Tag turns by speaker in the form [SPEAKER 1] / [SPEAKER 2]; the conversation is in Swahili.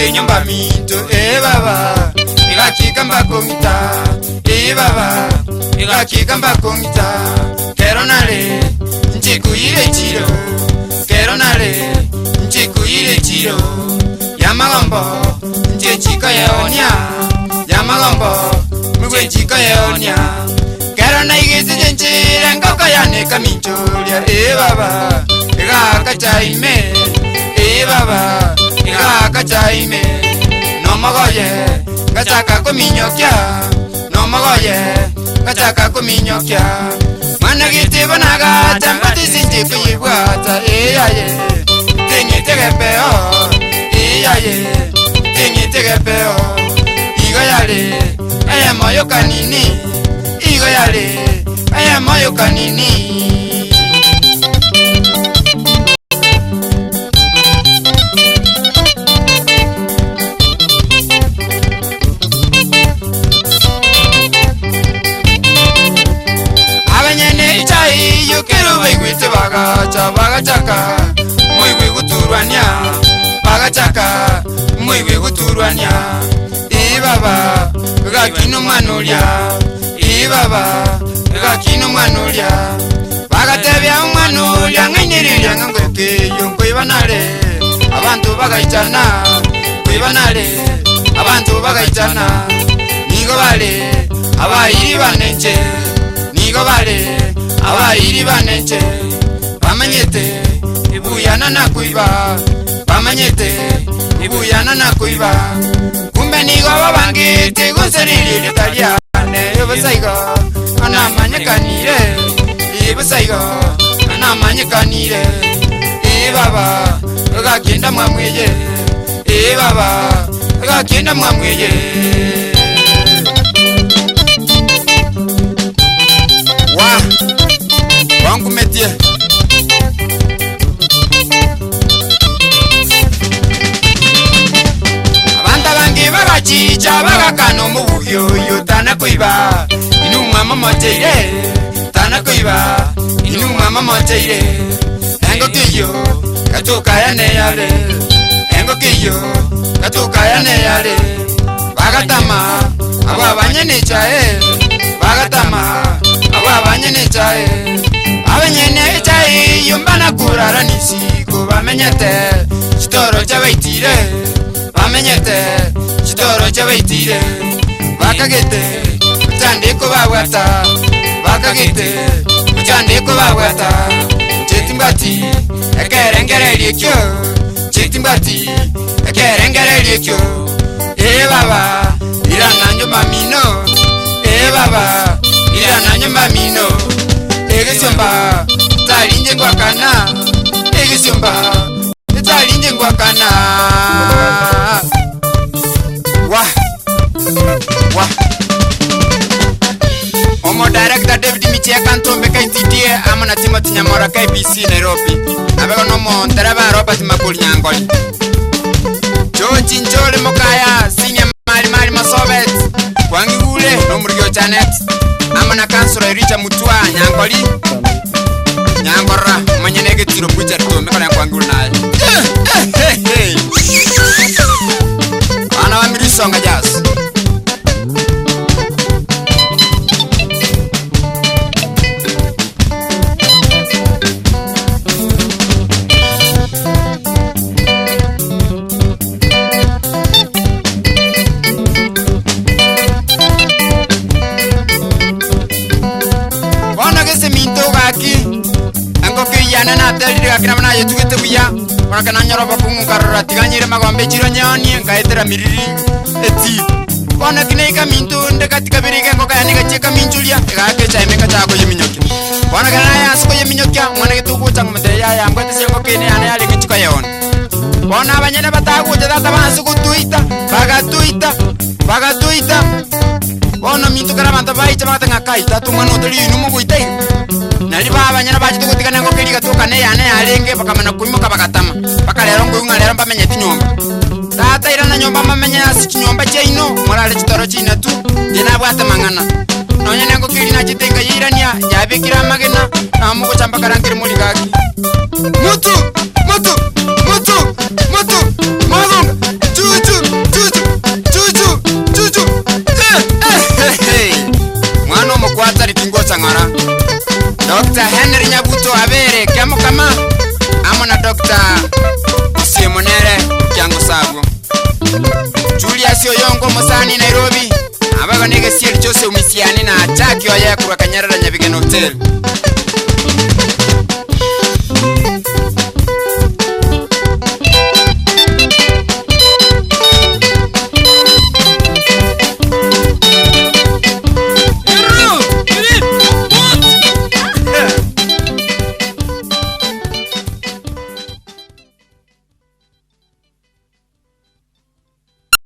[SPEAKER 1] te nyumba minto baba igakika mbakongita baba igakika mbakongita kero nale nchikuire chiro kero nale nchikuire chiro yamagombo nchechika yaonia yamagombo mugwechika yaonia kero na igezi nchire ngoko yaneka minchoria baba igaka chaime baba igaka chaime no magoye gachaka kuminyokya no magoye gachaka kuminyokya mwana gitibo naga chambati sinje kuyibwata yaye tenye tegepeo yaye tenye tegepeo igo yale aya moyo kanini igo yale aya moyo kanini bagachaka mwiwe guturwania bagachaka mwiwe guturwania baba gakino mwanulia baba gakino mwanulia bagatebya mwanulia nganyiriria ngangeke yonkoibanale abantu bagaitana kuibanale abantu bagaitana nigo bale abayiri banenje nigo bale abayiri banenje bamanyete ibuyana na kuiba bamanyete ibuyana na kuiba kumbe nigo babangite gonseriri letaliane yobasaiga ana manyakanire ibasaiga ana manyakanire baba gakenda mwamweye baba gakenda mwamweye wangu metie chicha bagakano mubuyo yotana kuiba inuma mama teire tana kuiba inuma mama teire engo kiyo katuka yane yale engo kiyo katuka yane yale bagatama aba banyene chae bagatama aba banyene chae abanyene chae yombana kurara nisiko bamenyete chitoro chabaitire bamenyete chitoro chabaitire bakagete utandiko babwata bakagete utandiko babwata chetimbati ekerengere lyekyo chetimbati ekerengere lyekyo baba irananyo mamino baba irananyo mamino egesomba talinje gwakana egesomba talinje gwakana Omo director David Michia Kantombe KTDA amana Timothy Nyamora KBC Nairobi abego no monteraba Robert Makuli Nyangoli George Njole Mokaya Senior Mali Masobet Kwangigule no Murigyo Janet amana Kansoro Richa Mutua Nyangoli Nyangora manyenege tiro pucha tombe kana kwangigule naye ana wamirisonga jazz na telira kina mana yetugete buya mana kana nyoro bakungu karora tiganyire magombe chiro nyoni ngaetera miriri eti bona kinaika mintu ndekatika birike ngoka yanika cheka minjulia gake chaimeka chako yeminyoki bona kana yasiko yeminyoki mwana getuko changu mate ya ngwete sengo kene ana yale kichiko yeona bona abanyene batakuja data bansu kutuita bagatuita bona mintu kana banta baicha batanga kaita tumwana oteli numu kuitai nali abanyene bachite kutikana ngo kiri gatuka ne yane alenge bakamana kuimoka bakatama bakalero nguyunga lero mbamenye tinyomba tata irana nyomba mbamenye asichinyomba cheino morale chitoro china tu dina bwata mangana nonyene ngo kiri na chitenga yirania yabikira magena namuko chamba karangiri muri gaki mutu mazunga chuchu Dr. Siemonere Kyango Sago Julius Oyongo Musani Nairobi abaga nege siel chose umisiani na Jackie Oye kwa Kanyarara Nyabigeno Hotel